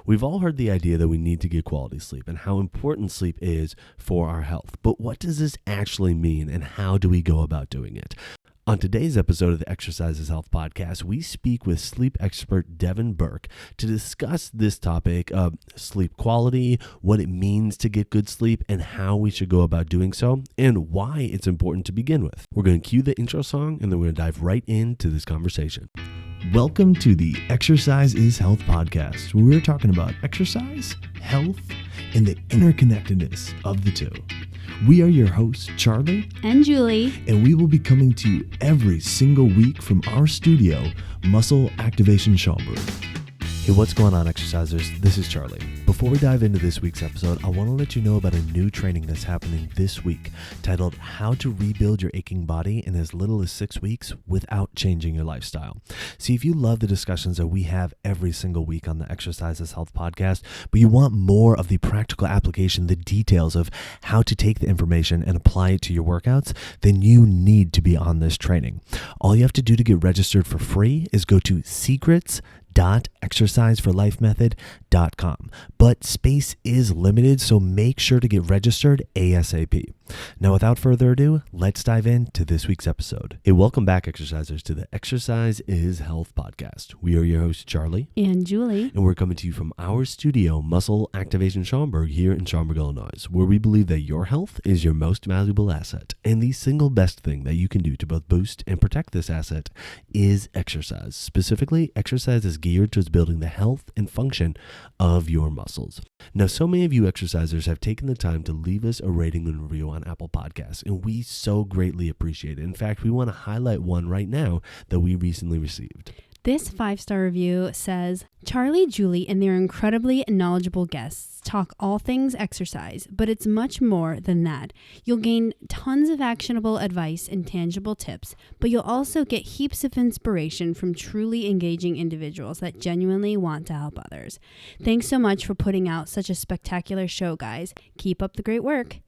We've all heard the idea that we need to get quality sleep and how important sleep is for our health. But what does this actually mean and how do we go about doing it? On today's episode of the Exercise is Health podcast, we speak with sleep expert Devin Burke to discuss this topic of sleep quality, what it means to get good sleep, and how we should go about doing so, and why it's important to begin with. We're going to cue the intro song, and then we're going to dive right into this conversation. Welcome to the Exercise is Health podcast, where we're talking about exercise, health, and the interconnectedness of the two. We are your hosts, Charlie and Julie, and we will be coming to you every single week from our studio, Muscle Activation Schaumburg. Hey, what's going on, exercisers? This is Charlie. Before we dive into this week's episode, I want to let you know about a new training that's happening this week titled How to Rebuild Your Aching Body in as little as 6 weeks without changing your lifestyle. See, if you love the discussions that we have every single week on the Exercise is Health podcast, but you want more of the practical application, the details of how to take the information and apply it to your workouts, then you need to be on this training. All you have to do to get registered for free is go to secrets.exerciseforlifemethod.com. But space is limited, so make sure to get registered ASAP. Now, without further ado, let's dive into this week's episode. Hey, welcome back, exercisers, to the Exercise is Health podcast. We are your hosts, Charlie and Julie, and we're coming to you from our studio, Muscle Activation Schaumburg, here in Schaumburg, Illinois, where we believe that your health is your most valuable asset, and the single best thing that you can do to both boost and protect this asset is exercise. Specifically, exercise is geared towards building the health and function of your muscles. Now, so many of you exercisers have taken the time to leave us a rating and review on Apple Podcasts, and we so greatly appreciate it. In fact, we want to highlight one right now that we recently received. This 5-star review says, Charlie, Julie, and their incredibly knowledgeable guests talk all things exercise, but it's much more than that. You'll gain tons of actionable advice and tangible tips, but you'll also get heaps of inspiration from truly engaging individuals that genuinely want to help others. Thanks so much for putting out such a spectacular show, guys. Keep up the great work.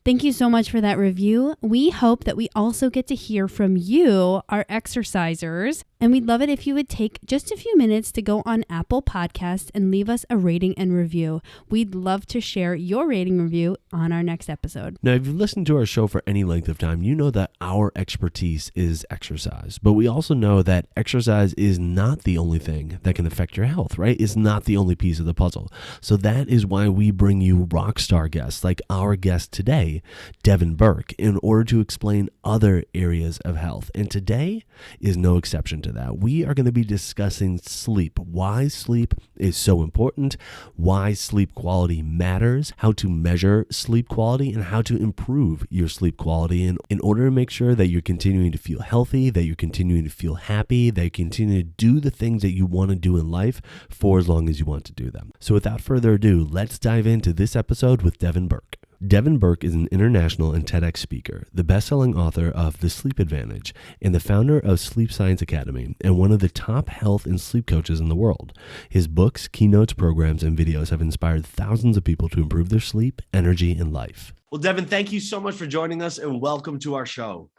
Thank you so much for that review. We hope that we also get to hear from you, our exercisers, and we'd love it if you would take just a few minutes to go on Apple Podcasts and leave us a rating and review. We'd love to share your rating review on our next episode. Now, if you've listened to our show for any length of time, you know that our expertise is exercise, but we also know that exercise is not the only thing that can affect your health, right? It's not the only piece of the puzzle. So that is why we bring you rock star guests like our guest today, Devin Burke, in order to explain other areas of health. And today is no exception to that. We are going to be discussing sleep, why sleep is so important, why sleep quality matters, how to measure sleep quality, and how to improve your sleep quality in order to make sure that you're continuing to feel healthy, that you're continuing to feel happy, that you continue to do the things that you want to do in life for as long as you want to do them. So without further ado, let's dive into this episode with Devin Burke. Devin Burke is an international and TEDx speaker, the best-selling author of The Sleep Advantage, and the founder of Sleep Science Academy, and one of the top health and sleep coaches in the world. His books, keynotes, programs, and videos have inspired thousands of people to improve their sleep, energy, and life. Well, Devin, thank you so much for joining us, and welcome to our show.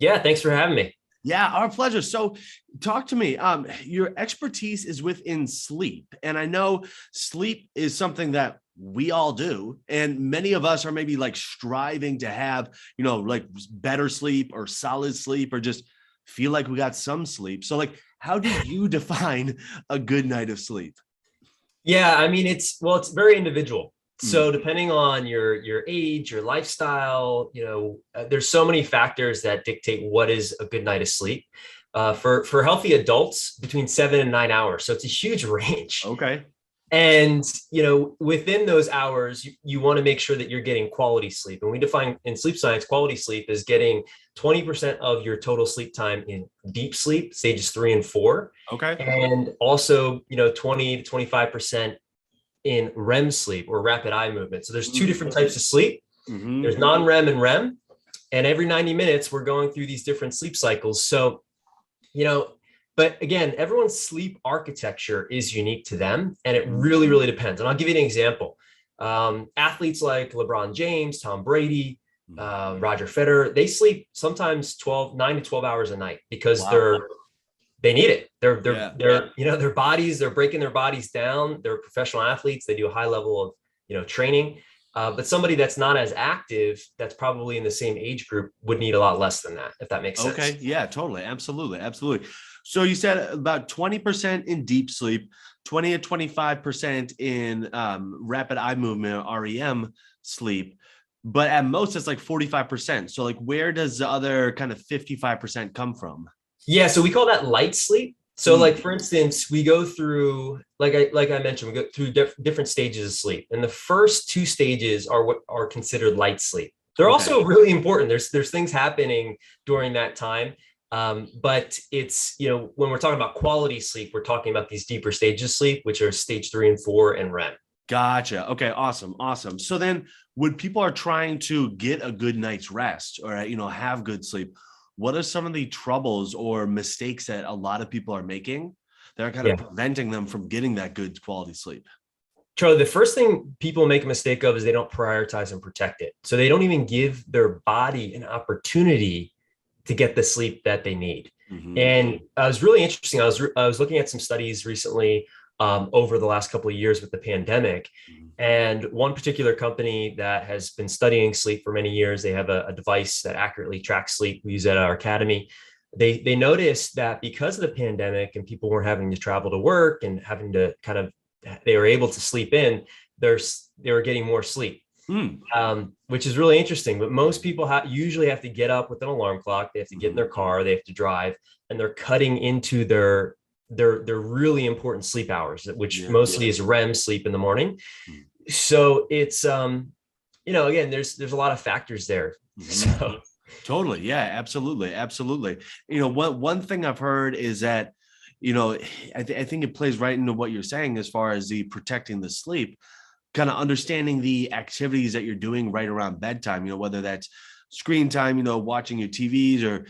Yeah, thanks for having me. Yeah, our pleasure. So talk to me. Your expertise is within sleep, and I know sleep is something that we all do. And many of us are maybe like striving to have, like better sleep or solid sleep or just feel like we got some sleep. So like, how do you define a good night of sleep? Yeah, I mean, it's very individual. So depending on your age, your lifestyle, there's so many factors that dictate what is a good night of sleep. For healthy adults, between 7 and 9 hours. So it's a huge range. Okay. And, within those hours, you want to make sure that you're getting quality sleep. And we define in sleep science, quality sleep is getting 20% of your total sleep time in deep sleep, stages 3 and 4. Okay. And also, 20 to 25% in REM sleep or rapid eye movement. So there's two different types of sleep. There's non-REM and REM. And every 90 minutes, we're going through these different sleep cycles. So, but again, everyone's sleep architecture is unique to them. And it really, really depends. And I'll give you an example. Athletes like LeBron James, Tom Brady, Roger Federer, they sleep sometimes 9 to 12 hours a night because they need it. They're their bodies, they're breaking their bodies down. They're professional athletes. They do a high level of, training. But somebody that's not as active, that's probably in the same age group, would need a lot less than that, if that makes sense. Okay. Yeah, totally. Absolutely. Absolutely. So you said about 20% in deep sleep, 20 to 25% in rapid eye movement, REM sleep, but at most it's like 45%. So like, where does the other kind of 55% come from? Yeah. So we call that light sleep. So like, for instance, we go through, like I mentioned, we go through different stages of sleep. And the first two stages are what are considered light sleep. They're also really important. There's things happening during that time. But it's, when we're talking about quality sleep, we're talking about these deeper stages of sleep, which are stage 3 and 4 and REM. Gotcha. Okay. Awesome. Awesome. So then when people are trying to get a good night's rest or, have good sleep, what are some of the troubles or mistakes that a lot of people are making that are kind of preventing them from getting that good quality sleep? Charlie, the first thing people make a mistake of is they don't prioritize and protect it. So they don't even give their body an opportunity to get the sleep that they need. Mm-hmm. And it was really interesting. I was looking at some studies recently over the last couple of years with the pandemic. And one particular company that has been studying sleep for many years, they have a device that accurately tracks sleep. We use it at our academy. They noticed that because of the pandemic and people weren't having to travel to work and having to they were able to sleep in, they were getting more sleep, which is really interesting. But most people usually have to get up with an alarm clock. They have to get in their car, they have to drive, and they're cutting into their really important sleep hours, which mostly is REM sleep in the morning. So it's, again, there's a lot of factors there. So totally. Yeah, absolutely. Absolutely. One thing I've heard is that, I think it plays right into what you're saying as far as the protecting the sleep, kind of understanding the activities that you're doing right around bedtime, whether that's screen time, watching your TVs or,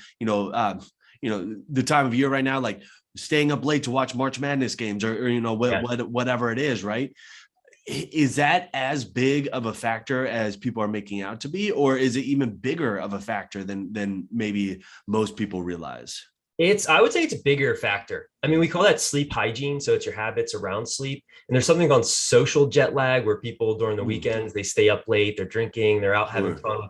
the time of year right now, like staying up late to watch March Madness games or whatever it is, right? Is that as big of a factor as people are making out to be, or is it even bigger of a factor than maybe most people realize? I would say it's a bigger factor. I mean, we call that sleep hygiene. So it's your habits around sleep. And there's something called social jet lag, where people during the weekends, they stay up late, they're drinking, they're out having fun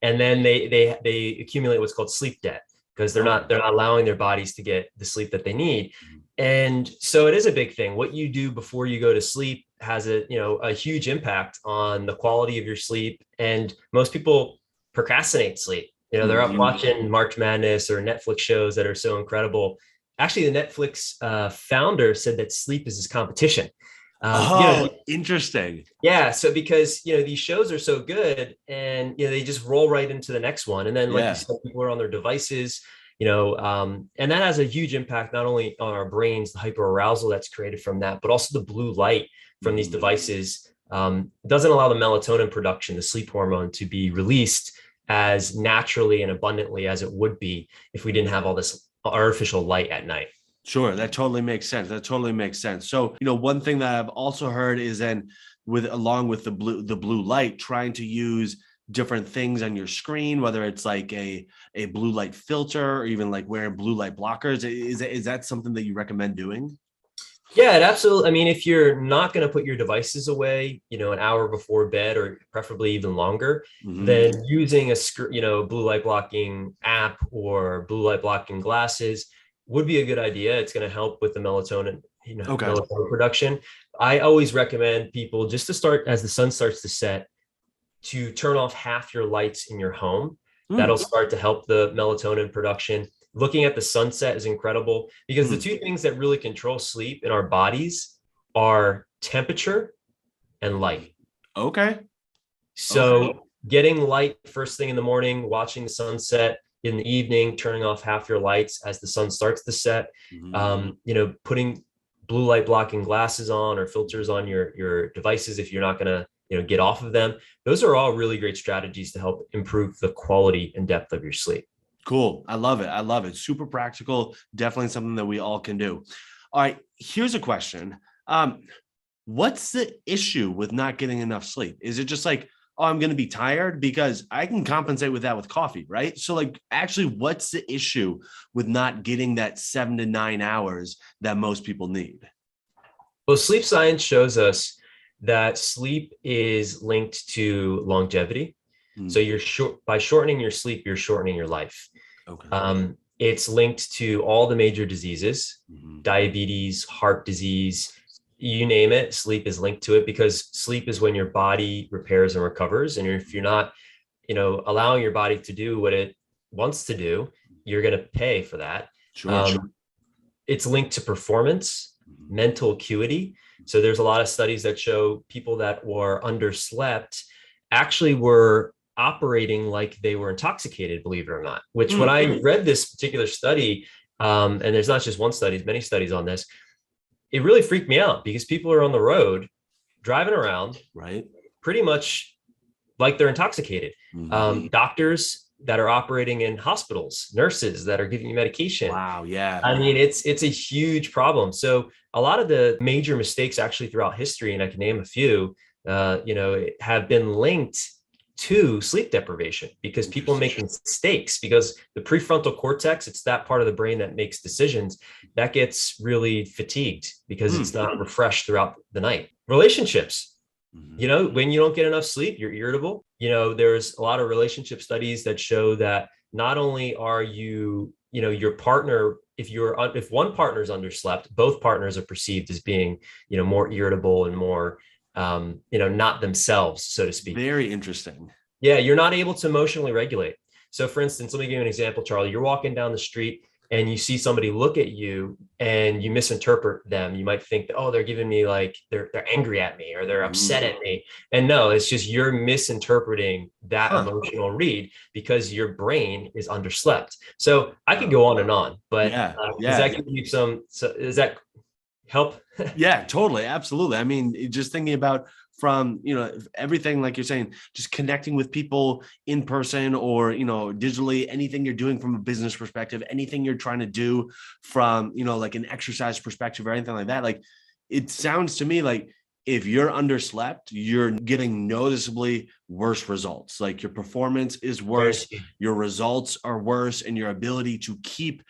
and then they accumulate what's called sleep debt, because they're not allowing their bodies to get the sleep that they need. And so it is a big thing. What you do before you go to sleep has a huge impact on the quality of your sleep. And most people procrastinate sleep. They're up watching March Madness or Netflix shows that are so incredible. Actually, the Netflix founder said that sleep is his competition. Interesting. Yeah. So because, these shows are so good and, they just roll right into the next one. And then like you said, people are on their devices, and that has a huge impact, not only on our brains, the hyperarousal that's created from that, but also the blue light from these devices doesn't allow the melatonin production, the sleep hormone, to be released as naturally and abundantly as it would be if we didn't have all this artificial light at night. Sure. That totally makes sense. So, one thing that I've also heard is then along with the blue light, trying to use different things on your screen, whether it's like a blue light filter or even like wearing blue light blockers. Is that something that you recommend doing? Yeah, it absolutely. I mean, if you're not going to put your devices away, an hour before bed or preferably even longer, then using a blue light blocking app or blue light blocking glasses would be a good idea. It's going to help with the melatonin, melatonin production. I always recommend people, just to start as the sun starts to set, to turn off half your lights in your home. That'll start to help the melatonin production. Looking at the sunset is incredible, because the two things that really control sleep in our bodies are temperature and light. Okay. So getting light first thing in the morning, watching the sunset in the evening, turning off half your lights as the sun starts to set, putting blue light blocking glasses on or filters on your devices if you're not going to get off of them. Those are all really great strategies to help improve the quality and depth of your sleep. Cool. I love it. Super practical. Definitely something that we all can do. All right. Here's a question. What's the issue with not getting enough sleep? Is it just like oh, I'm going to be tired, because I can compensate with that with coffee, right? So like, actually, what's the issue with not getting that 7 to 9 hours that most people need? Well, sleep science shows us that sleep is linked to longevity. So you're by shortening your sleep, you're shortening your life. Okay. It's linked to all the major diseases, diabetes, heart disease, you name it. Sleep is linked to it, because sleep is when your body repairs and recovers. And if you're not, allowing your body to do what it wants to do, you're going to pay for that. Sure. It's linked to performance, mental acuity. So there's a lot of studies that show people that were underslept actually were operating like they were intoxicated, believe it or not, which when I read this particular study, and there's not just one study, many studies on this, it really freaked me out, because people are on the road driving around, right, pretty much like they're intoxicated. Doctors that are operating in hospitals, nurses that are giving you medication. Wow. Yeah. I mean, it's a huge problem. So a lot of the major mistakes actually throughout history, and I can name a few, have been linked to sleep deprivation, because people make mistakes, because the prefrontal cortex, it's that part of the brain that makes decisions, that gets really fatigued because it's not refreshed throughout the night. Relationships, when you don't get enough sleep, you're irritable. There's a lot of relationship studies that show that not only are you, your partner, if one partner is underslept, both partners are perceived as being, more irritable and more, not themselves, so to speak. Very interesting. Yeah, you're not able to emotionally regulate. So for instance, let me give you an example, Charlie. You're walking down the street and you see somebody look at you and you misinterpret them. You might think that, oh, they're giving me like, they're angry at me, or they're upset at me. And no, it's just you're misinterpreting that emotional read, because your brain is underslept. So I could go on and on, but does that give you does that help? Yeah, totally. Absolutely. I mean, just thinking about from, everything, like you're saying, just connecting with people in person or, digitally, anything you're doing from a business perspective, anything you're trying to do from, like an exercise perspective or anything like that. Like, it sounds to me like if you're underslept, you're getting noticeably worse results. Like your performance is worse, your results are worse, and your ability to keep,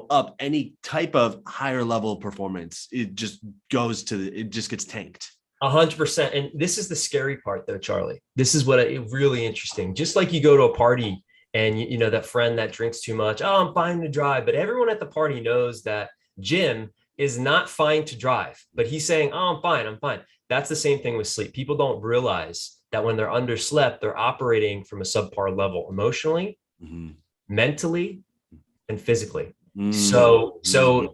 up any type of higher level of performance, it just gets tanked. 100%. And this is the scary part though, Charlie. This is what really interesting. Just like you go to a party and that friend that drinks too much, oh, I'm fine to drive. But everyone at the party knows that Jim is not fine to drive, but he's saying, oh, I'm fine. I'm fine. That's the same thing with sleep. People don't realize that when they're underslept, they're operating from a subpar level emotionally, mentally, and physically. So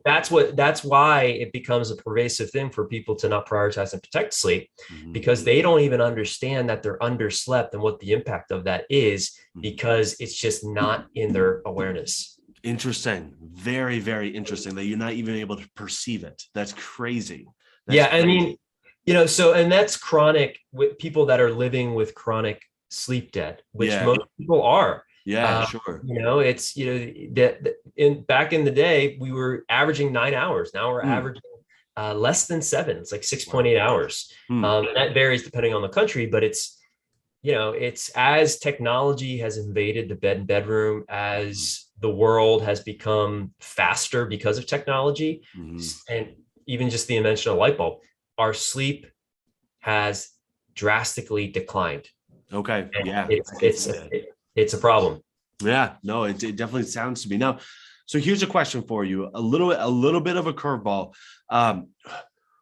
that's why it becomes a pervasive thing for people to not prioritize and protect sleep, because they don't even understand that they're underslept and what the impact of that is, because it's just not in their awareness. Interesting. Very, very interesting that you're not even able to perceive it. That's crazy. I mean, and that's chronic, with people that are living with chronic sleep debt, which most people are. Yeah, sure. It's, back in the day, we were averaging 9 hours. Now we're averaging less than 7. It's like 6.8 hours. That varies depending on the country, but it's as technology has invaded the bedroom, as the world has become faster because of technology, and even just the invention of light bulb, our sleep has drastically declined. Okay. And yeah. It's a problem. Yeah, no, it definitely sounds to me. Now, so here's a question for you, a little bit of a curveball.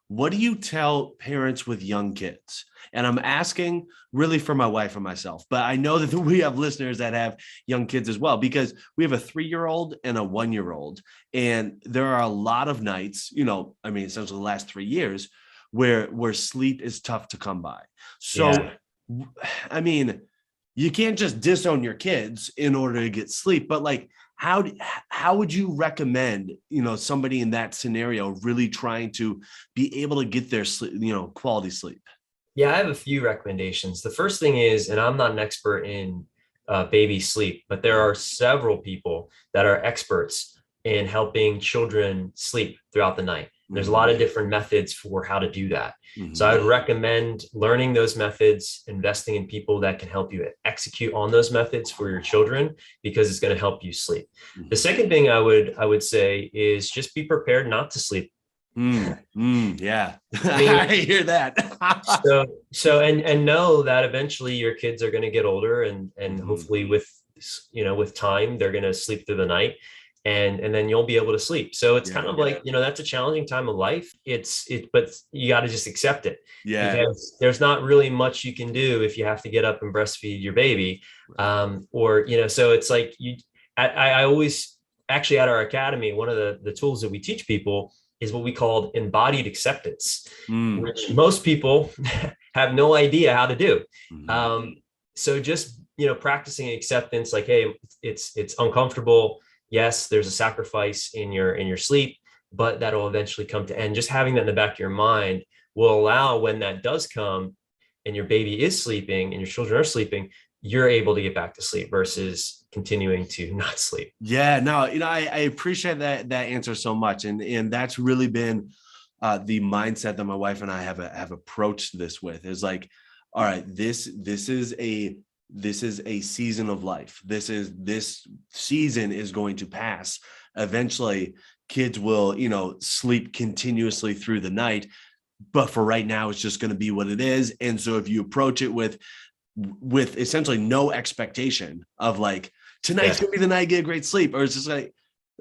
What do you tell parents with young kids? And I'm asking really for my wife and myself, but I know that we have listeners that have young kids as well, because we have a 3-year-old and a 1-year-old. And there are a lot of nights, essentially the last 3 years where sleep is tough to come by. So, I mean, you can't just disown your kids in order to get sleep, but like, how would you recommend, somebody in that scenario really trying to be able to get their sleep, quality sleep? Yeah, I have a few recommendations. The first thing is, and I'm not an expert in baby sleep, but there are several people that are experts in helping children sleep throughout the night. There's a lot of different methods for how to do that. So I would recommend learning those methods, investing in people that can help you execute on those methods for your children, because it's going to help you sleep. The second thing I would say is just be prepared not to sleep. Yeah. I hear that. and know that eventually your kids are going to get older, and hopefully with time, they're going to sleep through the night. And then you'll be able to sleep. So it's kind of like, that's a challenging time of life. But you got to just accept it. Yeah. Because there's not really much you can do if you have to get up and breastfeed your baby. So it's like I always, actually at our academy, one of the tools that we teach people is what we call embodied acceptance, which most people have no idea how to do. So just, practicing acceptance, like, hey, it's uncomfortable. Yes, there's a sacrifice in your sleep, but that'll eventually come to end. Just having that in the back of your mind will allow, when that does come and your baby is sleeping and your children are sleeping, you're able to get back to sleep versus continuing to not sleep. Yeah, no, I appreciate that answer so much. And that's really been the mindset that my wife and I have approached this with, is like, all right, this is a season of life. This season is going to pass. Eventually kids will, sleep continuously through the night, but for right now, it's just going to be what it is. And so if you approach it with essentially no expectation of like, tonight's going to be the night I get a great sleep, or it's just like,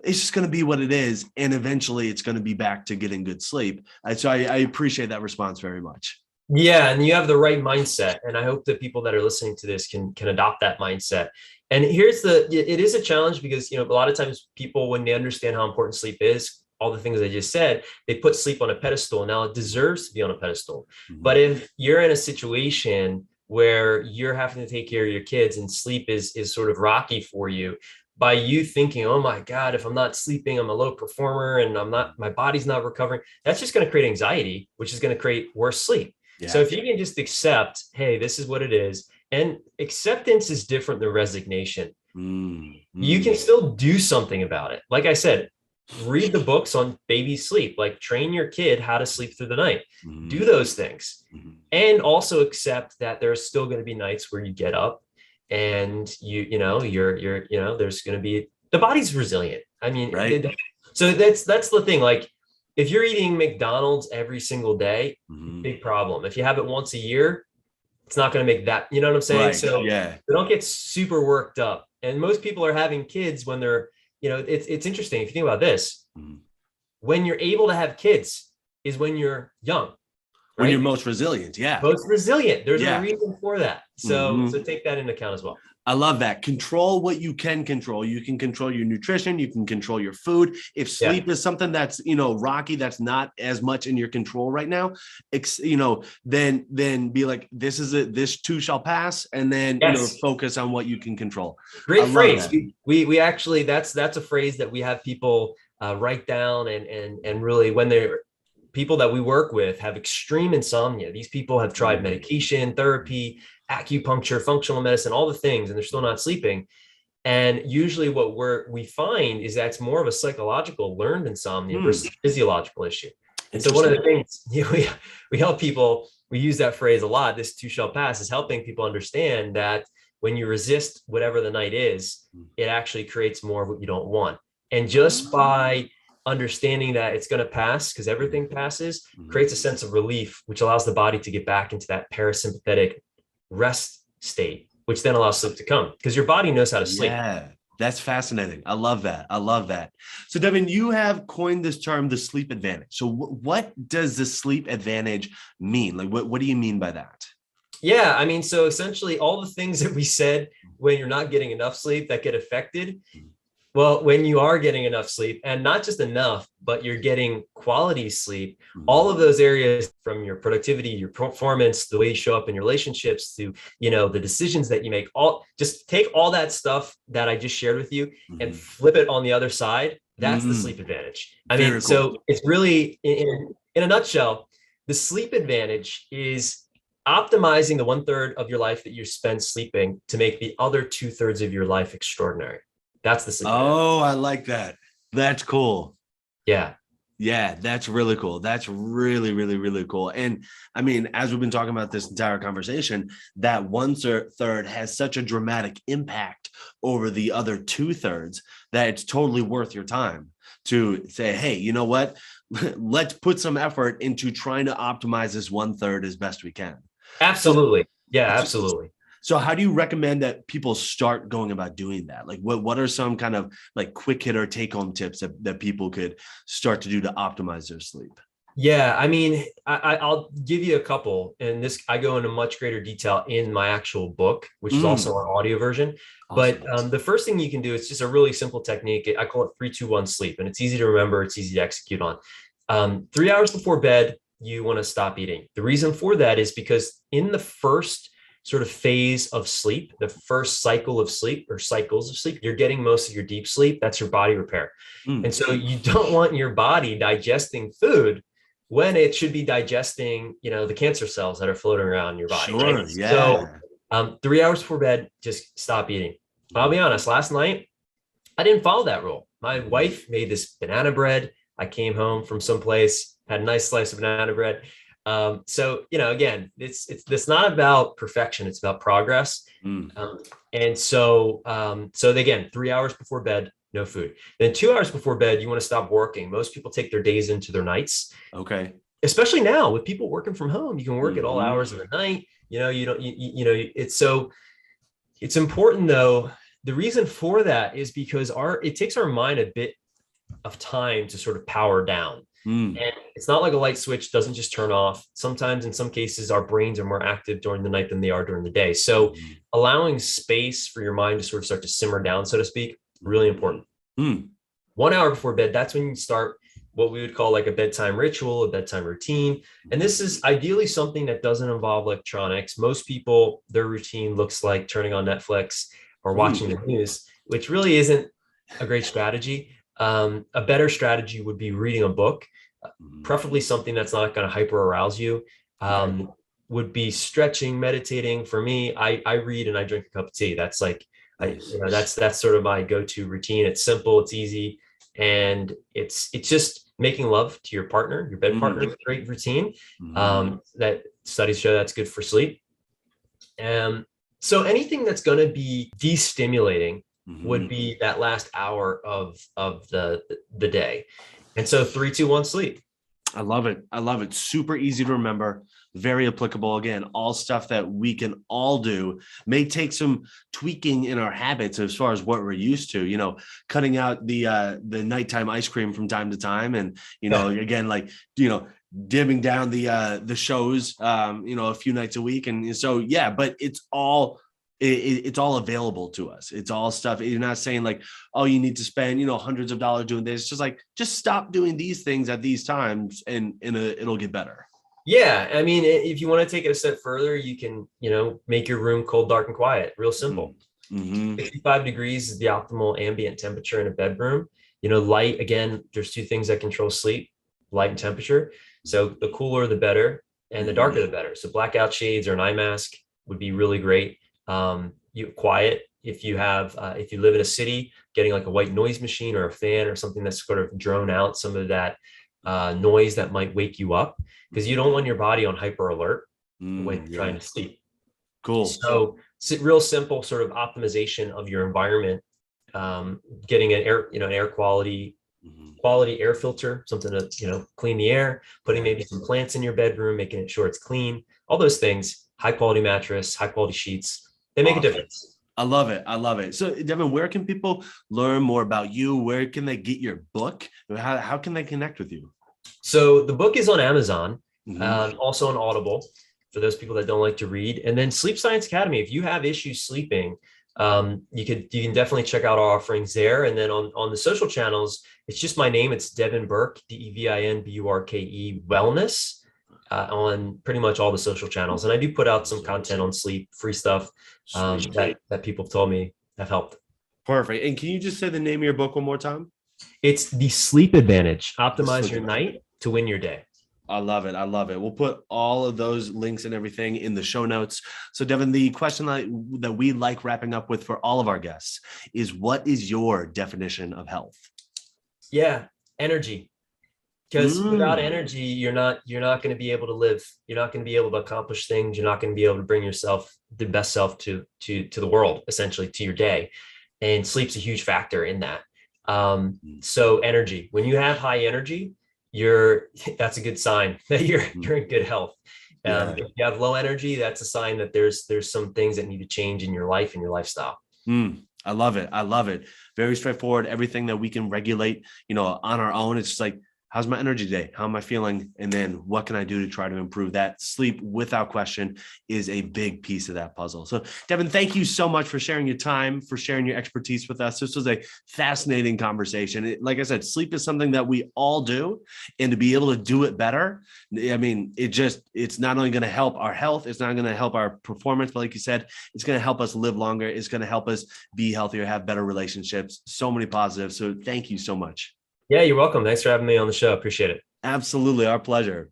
it's just going to be what it is. And eventually it's going to be back to getting good sleep. So I appreciate that response very much. Yeah. And you have the right mindset. And I hope that people that are listening to this can adopt that mindset. And it is a challenge because, a lot of times people, when they understand how important sleep is, all the things I just said, they put sleep on a pedestal. Now it deserves to be on a pedestal. But if you're in a situation where you're having to take care of your kids and sleep is sort of rocky for you, by you thinking, oh my God, if I'm not sleeping, I'm a low performer and my body's not recovering, that's just going to create anxiety, which is going to create worse sleep. Yeah. So if you can just accept, hey, this is what it is. And acceptance is different than resignation. You can still do something about it. Like I said, read the books on baby sleep, like train your kid how to sleep through the night, do those things. And also accept that there's still going to be nights where you get up and you're there's going to be, the body's resilient. I mean, right. So that's the thing. Like, if you're eating McDonald's every single day, big problem. If you have it once a year, it's not going to make that, you know what I'm saying? Right. So don't get super worked up. And most people are having kids when they're, it's interesting. If you think about this, when you're able to have kids is when you're young. When you're most resilient. Yeah. Most resilient. There's a reason for that. So take that into account as well. I love that. Control what you can control. You can control your nutrition. You can control your food. If sleep is something that's, rocky, that's not as much in your control right now, then be like, this is it. This too shall pass. And then, focus on what you can control. Great phrase. We actually, that's a phrase that we have people write down and really, when they're, people that we work with have extreme insomnia. These people have tried medication, therapy, acupuncture, functional medicine, all the things, and they're still not sleeping. And usually what we find is that's more of a psychological learned insomnia versus physiological issue. And so one of the things we help people, we use that phrase a lot, this too shall pass, is helping people understand that when you resist whatever the night is, it actually creates more of what you don't want. And just by understanding that it's going to pass, because everything passes, creates a sense of relief, which allows the body to get back into that parasympathetic rest state, which then allows sleep to come, because your body knows how to sleep. Yeah, that's fascinating. I love that. So Devin, you have coined this term, the sleep advantage. So what does the sleep advantage mean? Like, what do you mean by that? Yeah, I mean, so essentially all the things that we said when you're not getting enough sleep that get affected. Well, when you are getting enough sleep, and not just enough, but you're getting quality sleep, all of those areas, from your productivity, your performance, the way you show up in your relationships, to, the decisions that you make, just take all that stuff that I just shared with you and flip it on the other side. That's the sleep advantage. I mean, so it's really, in a nutshell, the sleep advantage is optimizing the 1/3 of your life that you spend sleeping to make the other 2/3 of your life extraordinary. That's the sleep. Oh, I like that. That's cool. Yeah. Yeah, that's really cool. That's really, really, really cool. And I mean, as we've been talking about this entire conversation, that third has such a dramatic impact over the other 2/3 that it's totally worth your time to say, hey, you know what? Let's put some effort into trying to optimize this 1/3 as best we can. Absolutely. Yeah, absolutely. So how do you recommend that people start going about doing that? Like what are some kind of like quick hitter take home tips that people could start to do to optimize their sleep? Yeah, I mean, I'll give you a couple, and this I go into much greater detail in my actual book, which is also an audio version. Awesome. But the first thing you can do is just a really simple technique. I call it 3-2-1 sleep, and it's easy to remember. It's easy to execute on. 3 hours before bed, you want to stop eating. The reason for that is because in the first sort of phase of sleep, the first cycle of sleep or cycles of sleep, you're getting most of your deep sleep. That's your body repair. And so you don't want your body digesting food when it should be digesting, the cancer cells that are floating around your body. Sure, Right? yeah. So 3 hours before bed, just stop eating. I'll be honest, last night, I didn't follow that rule. My wife made this banana bread. I came home from someplace, had a nice slice of banana bread. So, again, it's not about perfection. It's about progress. And so again, 3 hours before bed, no food. Then 2 hours before bed, you want to stop working. Most people take their days into their nights. Okay. Especially now with people working from home, you can work at all hours of the night. It's important though. The reason for that is because it takes our mind a bit of time to sort of power down. And it's not like a light switch doesn't just turn off. Sometimes in some cases, our brains are more active during the night than they are during the day. So allowing space for your mind to sort of start to simmer down, so to speak, really important. 1 hour before bed, that's when you start what we would call like a bedtime ritual, a bedtime routine. And this is ideally something that doesn't involve electronics. Most people, their routine looks like turning on Netflix or watching the news, which really isn't a great strategy. A better strategy would be reading a book, preferably something that's not going to hyper arouse you. Would be stretching, meditating. For me, I read and I drink a cup of tea. That's like, that's sort of my go-to routine. It's simple, it's easy, and it's just making love to your partner, your bed partner. Great routine. That studies show that's good for sleep. So anything that's going to be destimulating would be that last hour of the day. And so 3-2-1 sleep. I love it. I love it. Super easy to remember. Very applicable. Again, all stuff that we can all do. May take some tweaking in our habits as far as what we're used to, cutting out the nighttime ice cream from time to time. And, again, like, dimming down the shows, a few nights a week. And so, yeah, but it's all available to us. It's all stuff. You're not saying like, oh, you need to spend, hundreds of dollars doing this. It's just like, just stop doing these things at these times and it'll get better. Yeah. I mean, if you want to take it a step further, you can, make your room cold, dark, and quiet. Real simple. 65 degrees is the optimal ambient temperature in a bedroom. Light, again, there's two things that control sleep, light and temperature. So the cooler, the better, and the darker, the better. So blackout shades or an eye mask would be really great. Quiet. If you live in a city, getting like a white noise machine or a fan or something that's sort of drone out some of that noise that might wake you up, because you don't want your body on hyper alert when trying to sleep. Cool. So it's real simple sort of optimization of your environment, getting an air quality air filter, something to clean the air, putting maybe some plants in your bedroom, making sure it's clean, all those things, high quality mattress, high quality sheets, they make a difference. I love it. I love it. So Devin, where can people learn more about you? Where can they get your book? How can they connect with you? So the book is on Amazon, also on Audible for those people that don't like to read. And then Sleep Science Academy, if you have issues sleeping, you can definitely check out our offerings there. And then on the social channels, it's just my name. It's Devin Burke, DevinBurke Wellness, on pretty much all the social channels. And I do put out some content on sleep, free stuff that people have told me have helped. Perfect. And can you just say the name of your book one more time? It's The Sleep Advantage. Optimize your night to win your day. I love it. I love it. We'll put all of those links and everything in the show notes. So Devin, the question that we like wrapping up with for all of our guests is, what is your definition of health? Yeah, energy. because without energy, you're not going to be able to live. You're not going to be able to accomplish things. You're not going to be able to bring yourself, the best self, to the world, essentially, to your day. And sleep's a huge factor in that. So energy, when you have high energy, that's a good sign that you're in good health. If you have low energy, that's a sign that there's some things that need to change in your life and your lifestyle. I love it. Very straightforward. Everything that we can regulate, on our own. It's just like, how's my energy today? How am I feeling? And then what can I do to try to improve that? Sleep, without question, is a big piece of that puzzle. So Devin, thank you so much for sharing your time, for sharing your expertise with us. This was a fascinating conversation. Like I said, sleep is something that we all do, and to be able to do it better, I mean, it's not only going to help our health, it's not going to help our performance, but like you said, it's going to help us live longer. It's going to help us be healthier, have better relationships, so many positives. So thank you so much. Yeah, you're welcome. Thanks for having me on the show. Appreciate it. Absolutely. Our pleasure.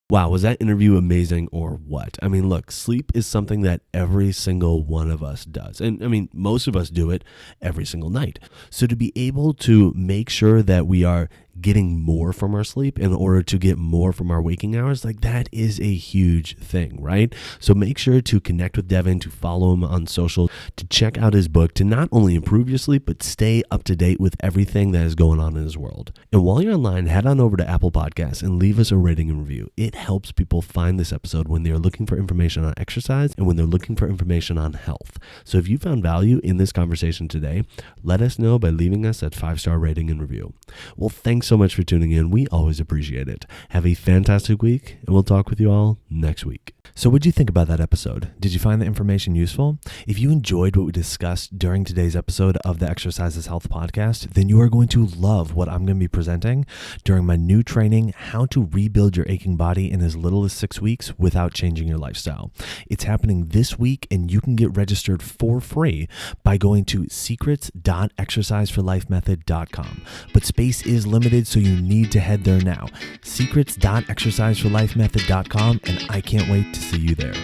Wow, was that interview amazing or what? I mean, look, sleep is something that every single one of us does. And I mean, most of us do it every single night. So to be able to make sure that we are getting more from our sleep in order to get more from our waking hours, like that is a huge thing, right? So make sure to connect with Devin, to follow him on social, to check out his book, to not only improve your sleep, but stay up to date with everything that is going on in his world. And while you're online, head on over to Apple Podcasts and leave us a rating and review. It helps people find this episode when they're looking for information on exercise and when they're looking for information on health. So if you found value in this conversation today, let us know by leaving us that 5-star rating and review. Well, thanks so much for tuning in. We always appreciate it. Have a fantastic week, and we'll talk with you all next week. So what'd you think about that episode? Did you find the information useful? If you enjoyed what we discussed during today's episode of the Exercise is Health podcast, then you are going to love what I'm going to be presenting during my new training, How to Rebuild Your Aching Body in as little as 6 weeks without changing your lifestyle. It's happening this week, and you can get registered for free by going to secrets.exerciseforlifemethod.com. But space is limited, so you need to head there now. secrets.exerciseforlifemethod.com, and I can't wait to see you there.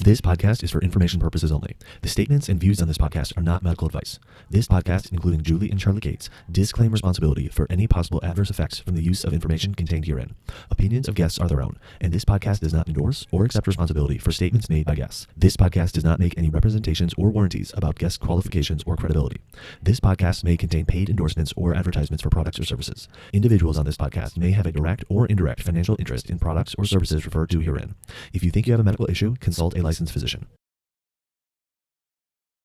This podcast is for information purposes only. The statements and views on this podcast are not medical advice. This podcast, including Julie and Charlie Cates, disclaim responsibility for any possible adverse effects from the use of information contained herein. Opinions of guests are their own, and this podcast does not endorse or accept responsibility for statements made by guests. This podcast does not make any representations or warranties about guest qualifications or credibility. This podcast may contain paid endorsements or advertisements for products or services. Individuals on this podcast may have a direct or indirect financial interest in products or services referred to herein. If you think you have a medical issue, consult a licensed physician.